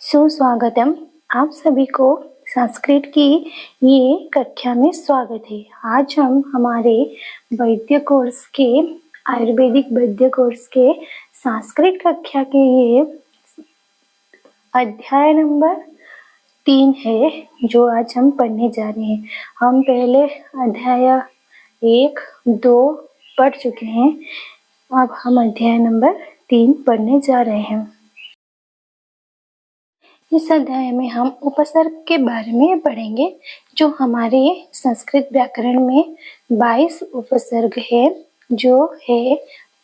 सुस्वागतम। आप सभी को संस्कृत की ये कक्षा में स्वागत है। आज हम हमारे वैद्य कोर्स के आयुर्वेदिक वैद्य कोर्स के संस्कृत कक्षा के ये अध्याय नंबर 3 है जो आज हम पढ़ने जा रहे हैं। हम पहले अध्याय 1, 2 पढ़ चुके हैं। अब हम अध्याय नंबर 3 पढ़ने जा रहे हैं। इस अध्याय में हम उपसर्ग के बारे में पढ़ेंगे जो हमारे संस्कृत व्याकरण में 22 उपसर्ग है, जो है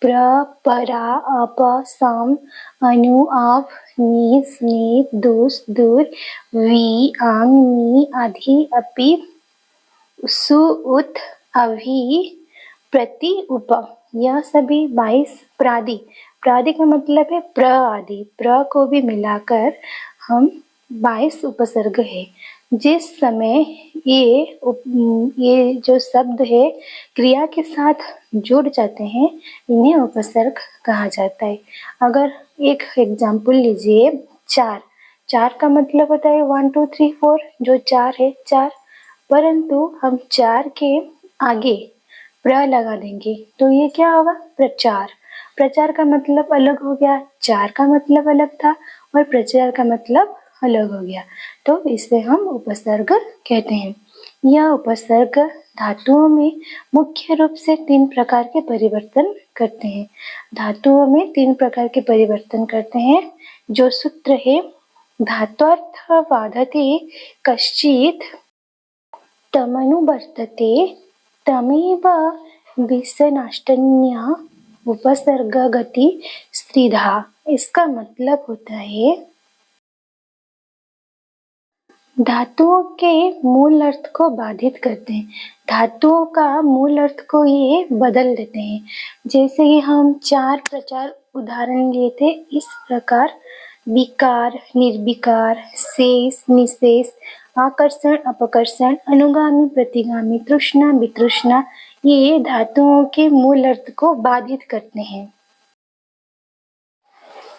प्र, परा, अप, सम, अनु, आप, नी, स्नी, दुस, दूर, वी, आंग, नी, आधि, अपि, सु, उत, अभि, प्रति, उप। यह सभी 22 प्रादि का मतलब है प्र आदि, प्र को भी मिलाकर हम 22 उपसर्ग है। जिस समय ये जो शब्द है क्रिया के साथ जुड़ जाते हैं, इन्हें उपसर्ग कहा जाता है। अगर एक एग्जाम्पल लीजिए, चार का मतलब होता है 1 2 3 4, जो 4 है 4, परंतु हम 4 के आगे प्र लगा देंगे तो ये क्या होगा? प्रचार। प्रचार का मतलब अलग हो गया, 4 का मतलब अलग था और प्रचार का मतलब अलग हो गया, तो इसे हम उपसर्ग कहते हैं। यह उपसर्ग धातुओं में मुख्य रूप से 3 प्रकार के परिवर्तन करते हैं। धातुओं में 3 प्रकार के परिवर्तन करते हैं। जो सूत्र है, धात्वर्थ बाधते कश्चित् तमनुवर्तते तमेव विसनाष्टन्या उपसर्ग गति स्त्रीधा। इसका मतलब होता है धातुओं के मूल अर्थ को बाधित करते हैं। धातुओं का मूल अर्थ को ये बदल देते हैं। जैसे कि हम 4 प्रचार उदाहरण लिए थे, इस प्रकार विकार, निर्विकार, शेष, निशेष, आकर्षण, अपकर्षण, अनुगामी, प्रतिगामी, तृष्णा, वितृष्णा, ये धातुओं के मूल अर्थ को बाधित करते हैं।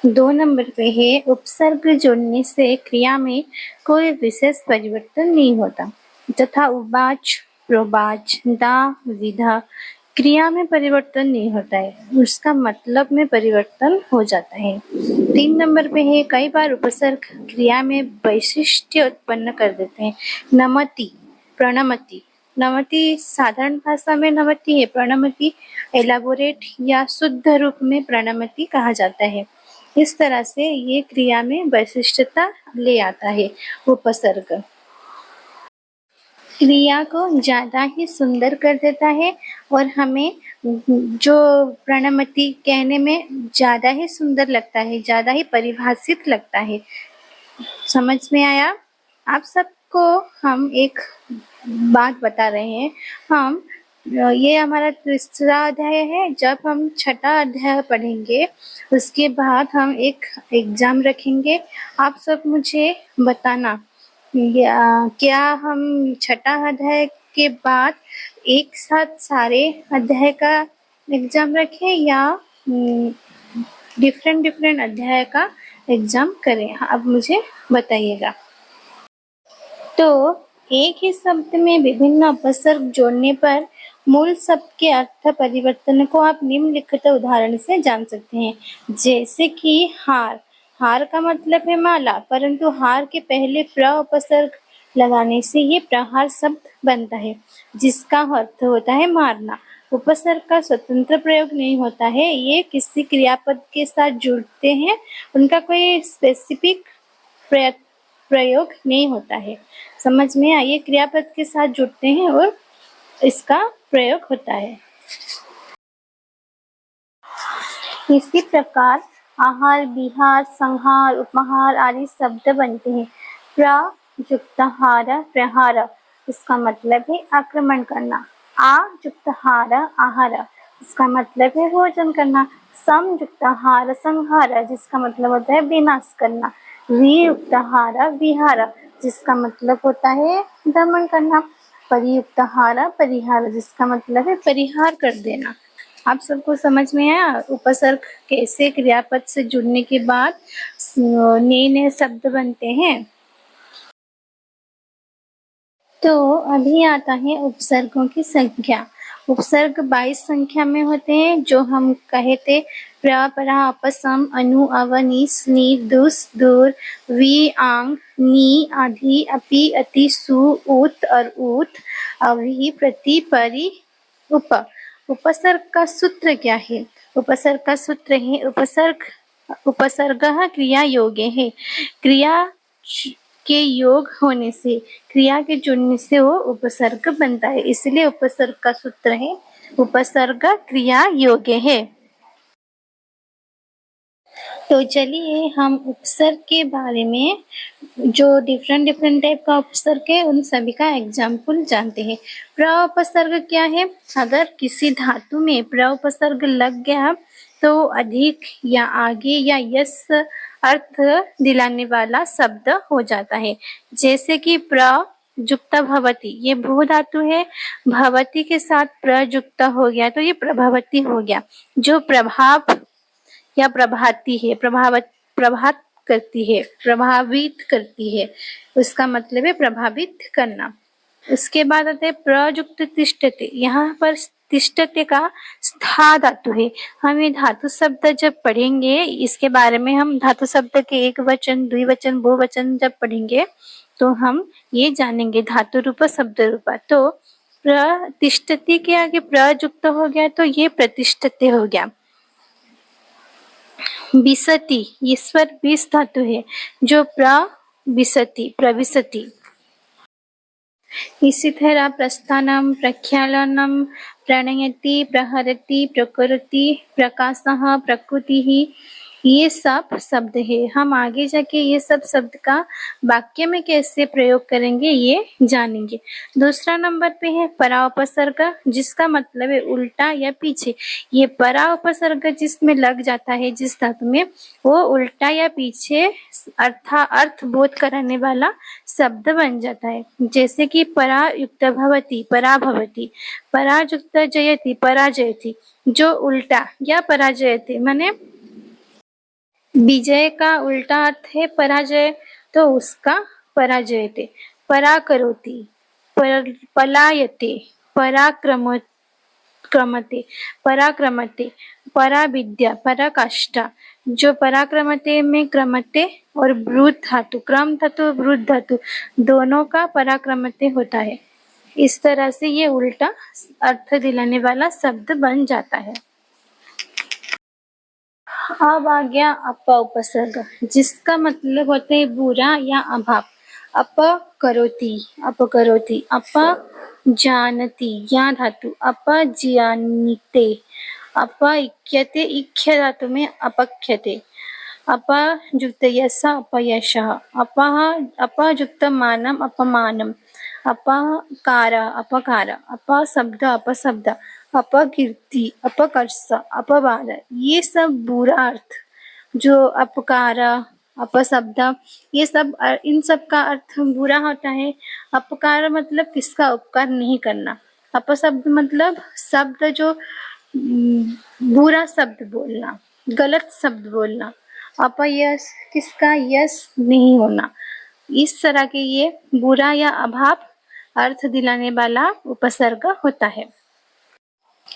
2 नंबर पे है, उपसर्ग जोड़ने से क्रिया में कोई विशेष परिवर्तन नहीं होता, तथा उवाच, प्रोवाच, दा, विधा क्रिया में परिवर्तन नहीं होता है, उसका मतलब में परिवर्तन हो जाता है। 3 नंबर पे है, कई बार उपसर्ग क्रिया में वैशिष्ट्य उत्पन्न कर देते हैं। नमति, प्रणमति। नमति साधारण भाषा में नमति है, प्रणमति एलाबोरेट या शुद्ध रूप में प्रणमति कहा जाता है। इस तरह से ये क्रिया में वैशिष्टता ले आता है उपसर्ग। क्रिया को ज्यादा ही सुंदर कर देता है और हमें जो प्रणमति कहने में ज्यादा ही सुंदर लगता है, ज्यादा ही परिभाषित लगता है। समझ में आया? आप सबको हम एक बात बता रहे हैं। हम ये हमारा तीसरा अध्याय है। जब हम छठा अध्याय पढ़ेंगे उसके बाद हम एक एग्जाम रखेंगे। आप सब मुझे बताना क्या हम छठा अध्याय के बाद एक साथ सारे अध्याय का एग्जाम रखें या डिफरेंट अध्याय का एग्जाम करें? अब मुझे बताइएगा। तो एक ही शब्द में विभिन्न उपसर्ग जोड़ने पर मूल शब्द के अर्थ परिवर्तन को आप निम्नलिखित उदाहरण से जान सकते हैं। जैसे कि हार। हार का मतलब है माला, परंतु हार के पहले प्र उपसर्ग लगाने से ये प्रहार शब्द बनता है, जिसका अर्थ होता है मारना। उपसर्ग का स्वतंत्र प्रयोग नहीं होता है, ये किसी क्रियापद के साथ जुड़ते हैं, उनका कोई स्पेसिफिक प्रयोग नहीं होता है। समझ में आइए, क्रियापद के साथ जुड़ते हैं और इसका प्रयोग होता है। इसी प्रकार आहार, विहार, संहार, उपहार आदि शब्द बनते हैं। प्रयुक्तहार, प्रहार, इसका मतलब है आक्रमण करना। आयुक्तहार, आहार, इसका मतलब है भोजन करना। समयुक्तहार, संहार, जिसका मतलब होता है विनाश करना। वियुक्तहार, विहार, जिसका मतलब होता है दमन करना। परियुक्तहार, परिहार, जिसका मतलब है परिहार कर देना। आप सबको समझ में आया उपसर्ग कैसे क्रियापद से जुड़ने के बाद नए नए शब्द बनते हैं। तो अभी आता है उपसर्गों की संख्या। उपसर्ग 22 संख्या में होते हैं, जो हम कहे थे प्र, परा, अपसम, अनु, अव, नि, स्नि, दुस, दूर, वी, आंग, नी, आधि, अपि, अति, सु, उत और उत, अवि, प्रति, परि, उप। उपसर्ग का सूत्र क्या है? उपसर्ग का सूत्र है उपसर्गः क्रिया योगे है। क्रिया के योग होने से, क्रिया के जुड़ने से वो उपसर्ग बनता है, इसलिए उपसर्ग का सूत्र है उपसर्ग क्रिया योगे है। तो चलिए हम उपसर्ग के बारे में, जो डिफरेंट टाइप का उपसर्ग है उन सभी का एग्जाम्पल जानते हैं। प्र उपसर्ग क्या है? अगर किसी धातु में प्र उपसर्ग लग गया तो अधिक या आगे या यस अर्थ दिलाने वाला शब्द हो जाता है। जैसे कि प्रयुक्त भवती, ये भू धातु है, भवती के साथ प्रयुक्त हो गया तो ये प्रभवती हो गया। जो प्रभाव या प्रभाती है, प्रभात करती है, प्रभावित करती है, उसका मतलब है प्रभावित करना। उसके बाद आते हैं प्रयुक्त तिष्ठते। यहाँ पर तिष्ठते का स्था धातु है। हम ये धातु शब्द जब पढ़ेंगे, इसके बारे में हम धातु शब्द के एक वचन, द्विवचन, बहुवचन जब पढ़ेंगे तो हम ये जानेंगे धातु रूप, शब्द रूप। तो प्रतिष्ठति के आगे प्रयुक्त हो गया तो ये प्रतिष्ठते हो गया। विसति, ईश्वर विस धातु है, जो प्रविशति, प्रविशति। इसी तरह प्रस्थानम, प्रख्यालनम, प्रणयति, प्रहरति, प्रकरोति, प्रकाशः, प्रकृतिः, ये सब शब्द है। हम आगे जाके ये सब शब्द का वाक्य में कैसे प्रयोग करेंगे ये जानेंगे। दूसरा नंबर पे है परा उपसर्ग, जिसका मतलब है उल्टा या पीछे। ये परा उपसर्ग जिसमें लग जाता है, जिस धातु में, वो उल्टा या पीछे अर्थ बोध कराने वाला शब्द बन जाता है। जैसे कि परा युक्त भवति, परा भवति, परा युक्त जयति, पराजयति। जो उल्टा या पराजयति माने विजय का उल्टा अर्थ है पराजय, तो उसका पराजयते। पराकरोति, पलायते, पराक्रमते, पराक्रमते, पराविद्या, पराकाष्ठा। जो पराक्रमते में क्रमते और ब्रूत धातु, क्रम धातु, ब्रूत धातु दोनों का पराक्रमते होता है। इस तरह से ये उल्टा अर्थ दिलाने वाला शब्द बन जाता है। अब आ गया अप उपसर्ग, जिसका मतलब होता है बुरा या अभाव। अपकरोति, अपकरोति, अपजानति, या धातु, अपजानीते, अपैक्यते, इक्ष्य धातु में अपक्ष्यते, अपयुक्त यश, अपयशः, अपयुक्त मानम, अपमानम, अपकार, अपकार, अपशब्द, अपशब्द, अपकीर्ति, अपकर्ष, अपवाद। ये सब बुरा अर्थ, जो अपकार, अपशब्द, ये सब, इन सब का अर्थ बुरा होता है। अपकार मतलब किसका उपकार नहीं करना। अपशब्द मतलब शब्द जो बुरा शब्द बोलना, गलत शब्द बोलना। अपयश किसका यश नहीं होना। इस तरह के ये बुरा या अभाव अर्थ दिलाने वाला उपसर्ग होता है।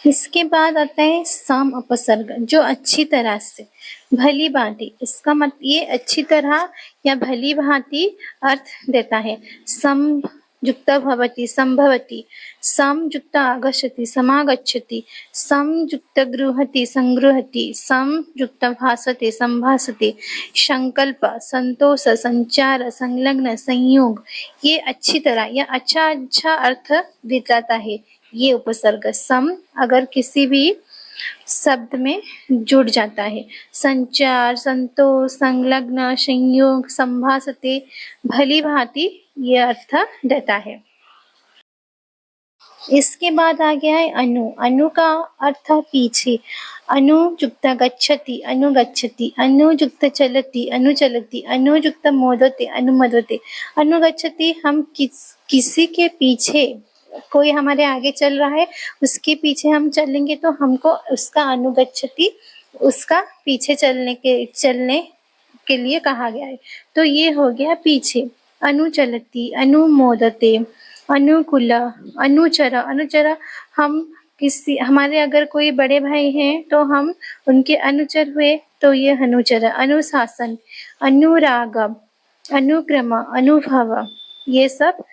इसके बाद आता है सम उपसर्ग, जो अच्छी तरह से, भली भांति। इसका मतलब ये अच्छी तरह या भली भांति अर्थ देता है। सम युक्त भवति, संभवति, सम युक्त आगच्छति, समागच्छति, सम युक्त गृहति, संगृहति, सम युक्त भासते, संभासते, संकल्प, संतोष, संचार, संलग्न, संयोग। ये अच्छी तरह या अच्छा अर्थ दिलाता है ये उपसर्ग। सम अगर किसी भी शब्द में जुड़ जाता है, संचार, संतोष, संलग्न, संयोग, संभासते, भली भांति ये अर्थ देता है। इसके बाद आ गया है अनु। अनु का अर्थ पीछे। अनुयुक्त गच्छति, अनुगच्छति, अनुयुक्त चलति, अनुचलति, अनुयुक्त मोदते, अनुमोदते। अनुगच्छति हम किसी के पीछे कोई हमारे आगे चल रहा है, उसके पीछे हम चलेंगे तो हमको उसका अनुगच्छति, उसका पीछे चलने के लिए कहा गया है। तो ये हो गया पीछे। अनुचलति, अनुमोदते, अनुकूल, अनुचर। अनुचर हम किसी, हमारे अगर कोई बड़े भाई हैं तो हम उनके अनुचर हुए, तो ये अनुचर। अनुशासन, अनुराग, अनुक्रम, अनुभव, ये सब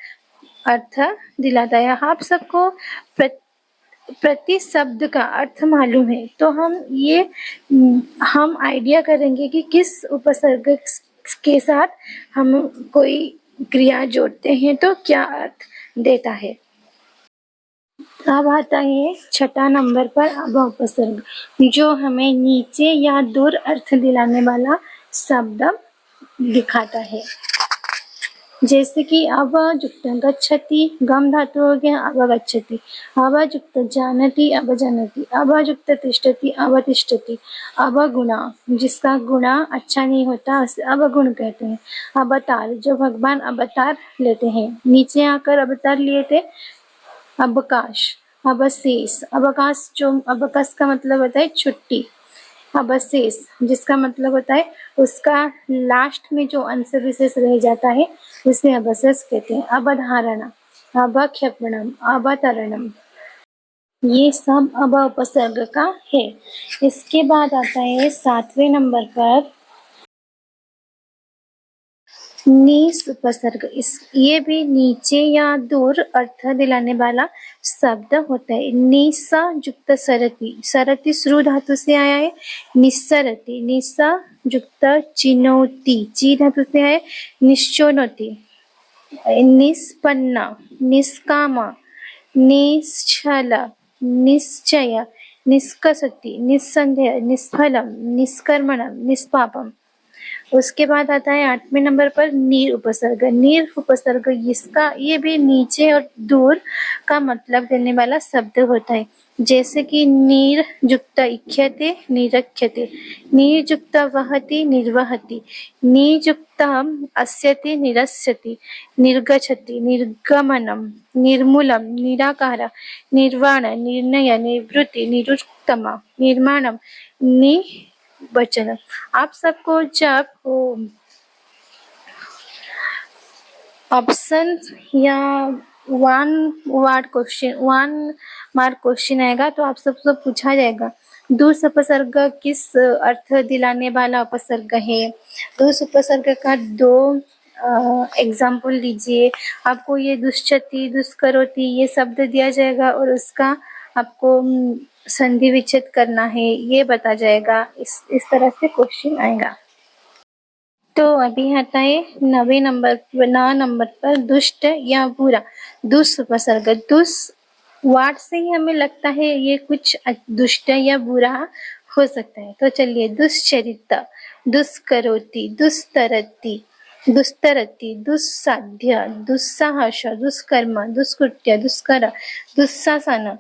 अर्थ दिलाता है। आप सबको प्रति शब्द का अर्थ मालूम है, तो हम आइडिया करेंगे कि किस उपसर्ग के साथ हम कोई क्रिया जोड़ते हैं तो क्या अर्थ देता है। अब आता है छठा नंबर पर अब उपसर्ग, जो हमें नीचे या दूर अर्थ दिलाने वाला शब्द दिखाता है। जैसे कि अवयुक्त गच्छति, गम धातु हो गया अवगच्छति। अवयुक्त जानति, अवजानति। अवयुक्त तिष्ठति, अवतिष्ठति। अवगुणा, जिसका गुणा अच्छा नहीं होता उसे अवगुण कहते हैं। अवतार, जो भगवान अवतार लेते हैं, नीचे आकर अवतार लिए थे। अवकाश, अवशेष। अवकाश, जो अवकाश का मतलब होता है छुट्टी। अवशेष, जिसका मतलब होता है उसका लास्ट में जो अंश विशेष रह जाता है उसे अवशेष कहते हैं। अवधारणा, अवक्षेपणम, अवतरणम, ये सब अब उपसर्ग का है। इसके बाद आता है 7वें नंबर पर निस उपसर्ग। ये भी नीचे या दूर अर्थ दिलाने वाला शब्द होता है। निसा युक्त सरति, सरति श्रु धातु से आया है। निस्सरति, निसा युक्त चिनोति, ची धातु से आया है। निश्चोनोति, निष्पन्ना, निष्काम, निश्चल, निश्चय, निष्कसति, निस्संदेह, निष्फलम, निष्कर्मणम, निष्पापम। उसके बाद आता है 8वें नंबर पर नीर उपसर्ग। नीर उपसर्ग, इसका ये भी नीचे और दूर का मतलब देने वाला शब्द होता है। जैसे कि नीर युक्त इक्ष्यते, निरक्ष्यते। नीर युक्त वहति, निर्वहति। नीर युक्त अस्यति, निरस्यति। निर्गच्छति, निर्गमनम, निर्मूलम, निराकार, निर्वाण, निर्णय, निवृत्ति, निरुक्तम, निर्माणम, निवचन। आप सबको जब ऑप्शन या 1 मार्क क्वेश्चन आएगा तो आप सबसे पूछा जाएगा दूर उपसर्ग किस अर्थ दिलाने वाला उपसर्ग है। दूर उपसर्ग का 2 एग्जाम्पल लीजिए। आपको ये दुष्चति, दुष्करोति ये शब्द दिया जाएगा और उसका आपको संधि विच्छेद करना है, ये बता जाएगा। इस तरह से क्वेश्चन आएगा। तो अभी आता है 9 नंबर पर दुष्ट या बुरा। दुष्ट उपसर्ग, दुष्ट वाट से ही हमें लगता है ये कुछ दुष्ट या बुरा हो सकता है। तो चलिए, दुष्चरित, दुष्करोति, दुस्तरति, दुस्तरति, दुस्साध्य, दुस्साहस, दुष्कर्म, दुष्कृत्य, दुष्कर, दुस्शासन,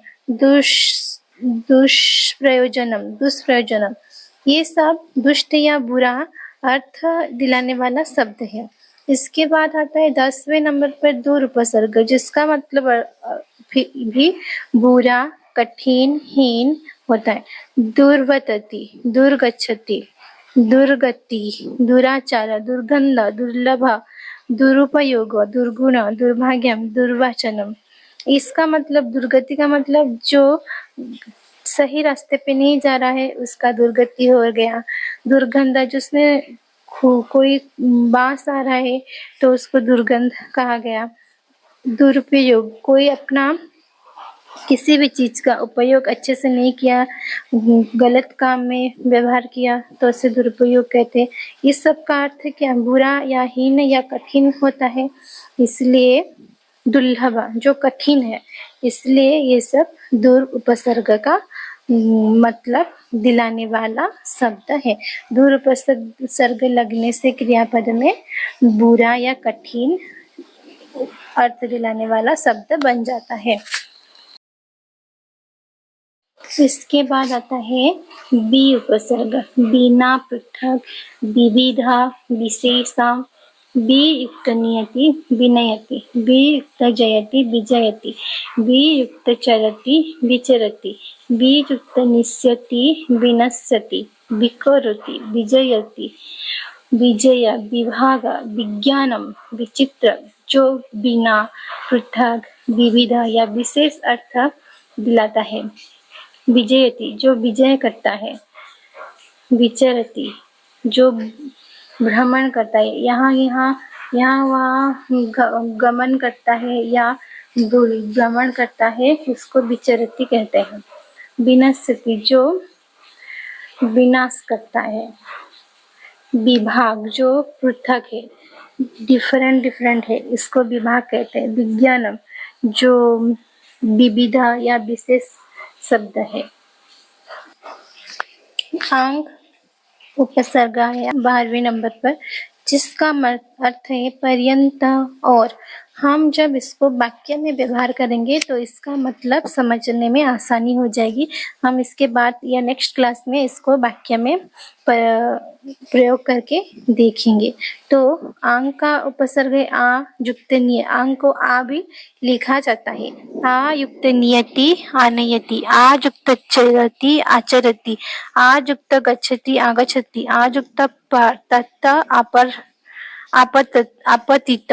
दुष्प्रयोजनम, दुष्प्रयोजनम, ये सब दुष्ट या बुरा अर्थ दिलाने वाला शब्द है। इसके बाद आता है 10वें नंबर पर दूर उपसर्ग, जिसका मतलब भी बुरा, कठिन, हीन होता है। दुर्वतति, दुर्गच्छति, दुर्गति, दुराचार, दुर्गंध, दुर्लभ, दुरुपयोग, दुर्गुण, दुर्भाग्यम, दुर्वाचनम। इसका मतलब, दुर्गति का मतलब जो सही रास्ते पे नहीं जा रहा है उसका दुर्गति हो गया। दुर्गंध, जिसमें कोई बांस आ रहा है तो उसको दुर्गंध कहा गया। दुरुपयोग, कोई अपना किसी भी चीज का उपयोग अच्छे से नहीं किया, गलत काम में व्यवहार किया तो उसे दुरुपयोग कहते हैं। इस सब का अर्थ क्या, बुरा या हीन या कठिन होता है। इसलिए दुर्लभ, जो कठिन है, इसलिए ये सब दूर उपसर्ग का मतलब दिलाने वाला शब्द है। दूर उपसर्ग लगने से क्रियापद में बुरा या कठिन अर्थ दिलाने वाला शब्द बन जाता है। इसके बाद आता है बी उपसर्ग। बिना, पृथक, विविधा, विशेषा, बी युक्त नियति विनयति, बी युक्त जयति विजयति, बी युक्त चरति विचरति, बी युक्त निस्यति विनश्यति, विकरोति विजयति, विजय विभाग विज्ञानम विचित्र, जो बिना पृथक विविध या विशेष अर्थ दिलाता है। विजयति जो विजय करता है। विचरति जो भ्रमण करता है, यहाँ वहाँ गमन करता है या भ्रमण करता है, उसको विचरति कहते हैं। विनश्यति जो विनाश करता है। विभाग जो पृथक है, डिफरेंट है, इसको विभाग कहते हैं। विज्ञानम जो विविध या विशेष शब्द है। आंग उपसर्ग है 12वें नंबर पर, जिसका अर्थ है पर्यंत। और हम जब इसको वाक्य में व्यवहार करेंगे तो इसका मतलब समझने में आसानी हो जाएगी। हम इसके बाद या नेक्स्ट क्लास में इसको वाक्य में प्रयोग करके देखेंगे। तो आंग का उपसर्ग है आ युक्त निय। आंग को आ भी लिखा जाता है। आ युक्त नियति आनयति, आ युक्त चरति आचरति, आ युक्त गच्छति आगच्छति, आ युक्त तत् आपतित,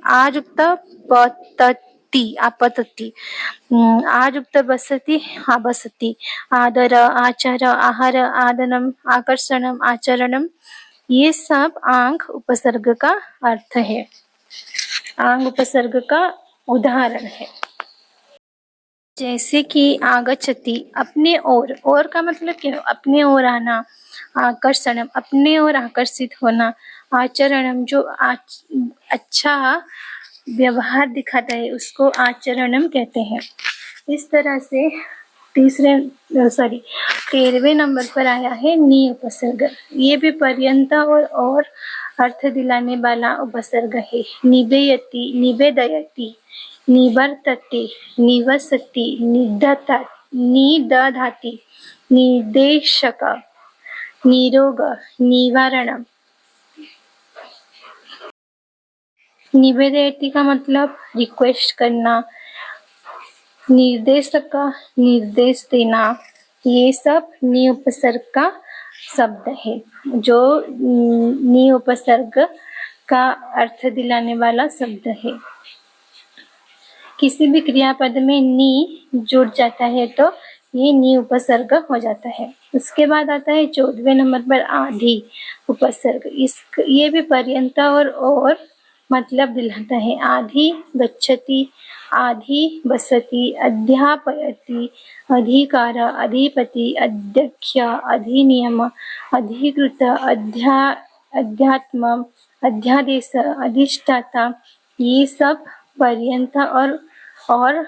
आ युक्त पतति आपतति, आ युक्त बसति आबसति, आदर आचार आहार आदनम आकर्षणम आचरणम, ये सब आंग उपसर्ग का अर्थ है। आंग उपसर्ग का उदाहरण है। जैसे कि आगच्छति अपने और का मतलब क्या है? अपने ओर आना। आकर्षणम अपने ओर आकर्षित होना। आचरणम जो अच्छा व्यवहार दिखाता है, उसको आचरणम कहते हैं। इस तरह से 13वें नंबर पर आया है नी उपसर्ग। ये भी पर्यंत और अर्थ दिलाने वाला उपसर्ग है। निवेयति निवेदयति, निवर्तते निवसति, निदधाति, निर्देशक, निरोग, निवारण। निवेदयति का मतलब रिक्वेस्ट करना, निर्देशक का निर्देश देना। ये सब नि उपसर्ग का शब्द है, जो नि उपसर्ग का अर्थ दिलाने वाला शब्द है। किसी भी क्रियापद में नी जुड़ जाता है तो ये नी उपसर्ग हो जाता है। उसके बाद आता है 14वें नंबर पर आधि उपसर्ग। ये भी पर्यंत और मतलब दिलाता है। आधि गच्छति, आधि बसति, अध्यापयति, अधिकार, अधिपति, अध्यक्ष, अधिनियम, अधिकृत, अध्यात्म, अध्यादेश, अधिष्ठाता, ये सब पर्यंत और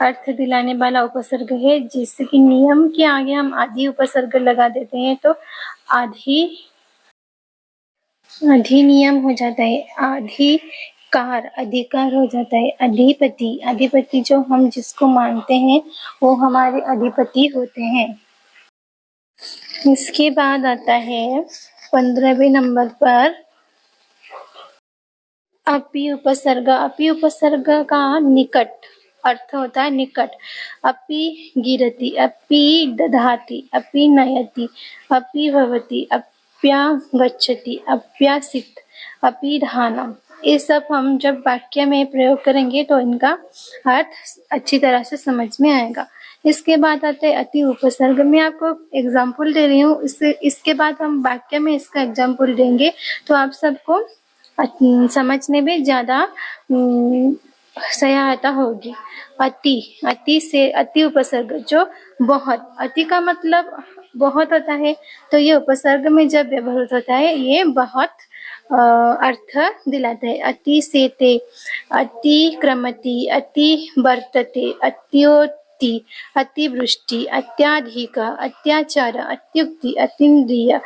अर्थ दिलाने वाला उपसर्ग है। जैसे कि नियम के आगे हम आदि उपसर्ग लगा देते हैं तो अधिनियम हो जाता है। अधिकार हो जाता है। अधिपति जो हम जिसको मानते हैं वो हमारे अधिपति होते हैं। इसके बाद आता है 15वें नंबर पर अपि उपसर्ग। अपि उपसर्ग का निकट अर्थ होता है निकट। अपि गिरति, अपि दधाति, अपि नयति, अपि भवति, अप्यागच्छति, अप्यासित, अपि धानम। ये सब हम जब वाक्य में प्रयोग करेंगे तो इनका अर्थ अच्छी तरह से समझ में आएगा। इसके बाद आते हैं अति उपसर्ग। मैं आपको एग्जाम्पल दे रही हूँ, इसके बाद हम वाक्य में इसका एग्जाम्पल देंगे तो आप सबको समझने में ज्यादा सहायता होगी। अति से अति उपसर्ग जो बहुत। अति का मतलब बहुत होता है, तो ये उपसर्ग में जब व्यवहृत होता है ये बहुत अर्थ दिलाता है। अति से ते, अति क्रमति, अति वर्तते, अत्योति, अतिवृष्टि, अत्याधिक, अत्याचार, अत्युक्ति, अतीन्द्रिय,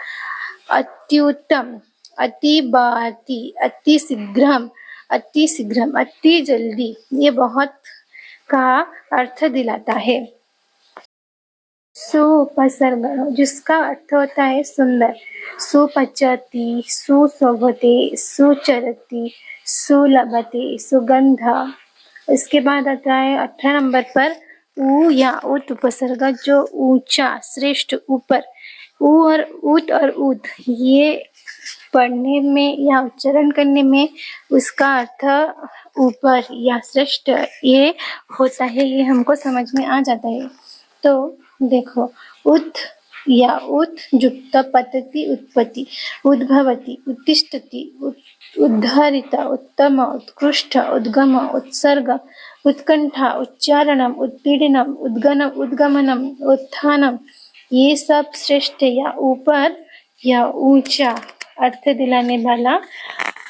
अत्युत्तम, अति बाति, अति शीघ्रम, अति जल्दी, ये बहुत का अर्थ दिलाता है। सुपसर्ग जिसका अर्थ होता है सुंदर। सुपचति, सुशोभते, सुचरति, सुलभते, सुगंध। इसके बाद आता है 18 नंबर पर ऊ या उत उपसर्ग जो ऊंचा, श्रेष्ठ, ऊपर। ऊ और उत ये पढ़ने में या उच्चारण करने में उसका अर्थ ऊपर या श्रेष्ठ ये होता है, ये हमको समझ में आ जाता है। तो देखो, उत या जुक्त पतति, उत्पत्ति, उद्भवति, उत्तिष्ठति, उद्धरित, उत्तम, उत्कृष्ट, उद्गम, उत्सर्ग, उत्कंठा, उच्चारणम, उत्पीड़नम, उद्गमनम, उत्थानम, ये सब श्रेष्ठ या ऊपर या ऊंचा अर्थ दिलाने वाला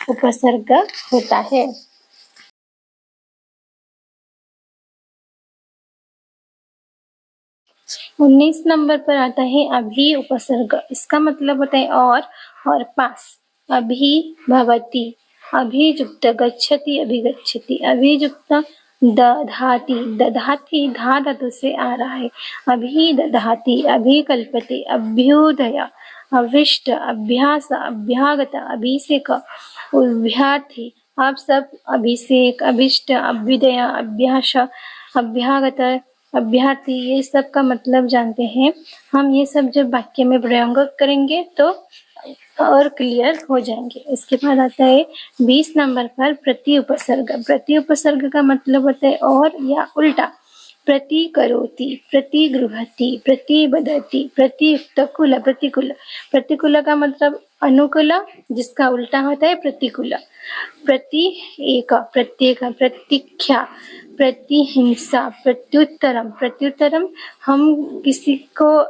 उपसर्ग होता है। 19 नंबर पर आता है अभी उपसर्ग। इसका मतलब होता है और पास। अभी भवति, अभियुक्त, गच्छति, अभिगच्छति, अभियुक्त, दधाति, दधाति धा धातु से आ रहा है। अभी दधाति, अभिकल्पते, अभ्युदय, अभिष्ट, अभ्यास, अभ्यागत, अभिषेक, अभ्यर्थी। आप सब अभिषेक, अभिष्ट, अभ्युदय, अभ्यास, अभ्यागत, अभ्यर्थी ये सब का मतलब जानते हैं। हम ये सब जब वाक्य में प्रयोग करेंगे तो और क्लियर हो जाएंगे। इसके बाद आता है 20 नंबर पर प्रति उपसर्ग। प्रति उपसर्ग का मतलब होता है और या उल्टा। प्रति करोति, प्रति गृहति, प्रति बदति, प्रतिकुल, प्रतिकूल। प्रतिकूल का मतलब अनुकूल जिसका उल्टा होता है प्रतिकूल। प्रति एक, प्रत्येक, प्रतीक्षा, प्रतिहिंसा, प्रत्युत्तरम। प्रत्युत्तरम हम किसी को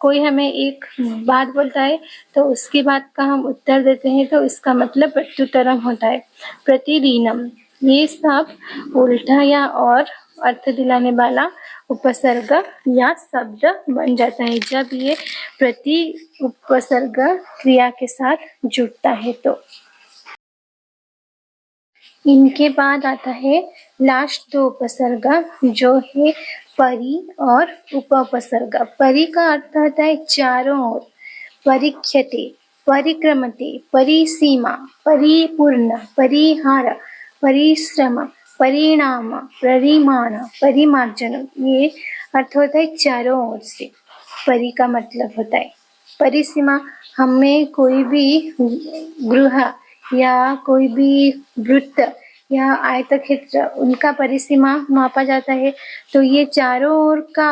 कोई हमें एक बात बोलता है तो उसकी बात का हम उत्तर देते हैं तो इसका मतलब प्रत्युत्तरम होता है। प्रतिदिनम ये सब उल्टा या और अर्थ दिलाने वाला उपसर्ग या शब्द बन जाता है जब ये प्रति उपसर्ग क्रिया के साथ जुड़ता है। तो इनके बाद आता है लास्ट दो उपसर्ग जो है परि और उपसर्ग। परि का अर्थ होता है चारों ओर। परीक्षते, परिक्रमते, परिसीमा, परिपूर्ण, परिहार, परिश्रम, परिणाम, परिमाण, परिमार्जन ये अर्थ होता है चारों ओर से। परि का मतलब होता है परिसीमा। हमें कोई भी गृह या कोई भी वृत्त या आयतक्षेत्र उनका परिसीमा मापा जाता है तो ये चारों ओर का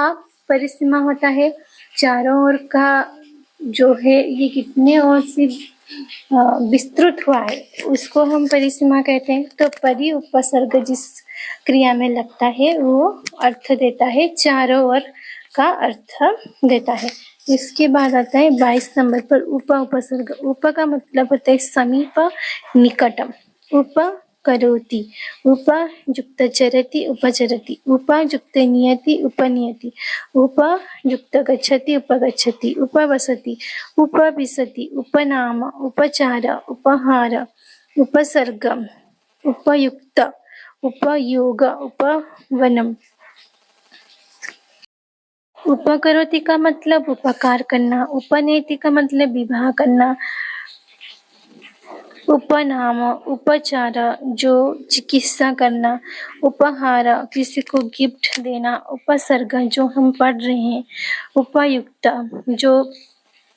परिसीमा होता है। चारों ओर का जो है ये कितने ओर से विस्तृत हुआ है उसको हम परिसीमा कहते हैं। तो परि उपसर्ग जिस क्रिया में लगता है वो अर्थ देता है, चारों ओर का अर्थ देता है। इसके बाद आता है 22 नंबर पर उपसर्ग। उप का मतलब होता है समीप, निकटम। उप करोति, उपयुक्त चरति, उपचरति, उपयुक्त नियति, उपनियति, उपयुक्त गच्छति, उपगच्छति, उपवसति, उपविशति, उपनाम, उपचार, उपहार, उपसर्ग, उपयुक्त, उपयोग, उपवनम। उपकरोति का मतलब उपकार करना। उपनेति का मतलब विवाह करना। उपनाम, उपचार जो चिकित्सा करना। उपहार किसी को गिफ्ट देना। उपसर्ग जो हम पढ़ रहे हैं। उपयुक्त जो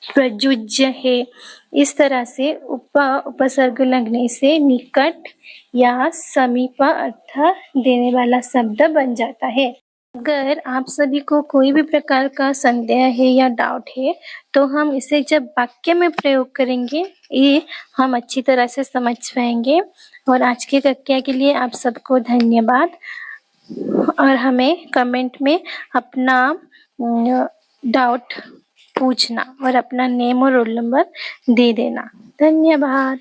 प्रयुज्य है। इस तरह से उपसर्ग लगने से निकट या समीप अर्थ देने वाला शब्द बन जाता है। अगर आप सभी को कोई भी प्रकार का संदेह है या डाउट है तो हम इसे जब वाक्य में प्रयोग करेंगे ये हम अच्छी तरह से समझ पाएंगे। और आज की कक्षा के लिए आप सबको धन्यवाद और हमें कमेंट में अपना डाउट पूछना और अपना नेम और रोल नंबर दे देना। धन्यवाद।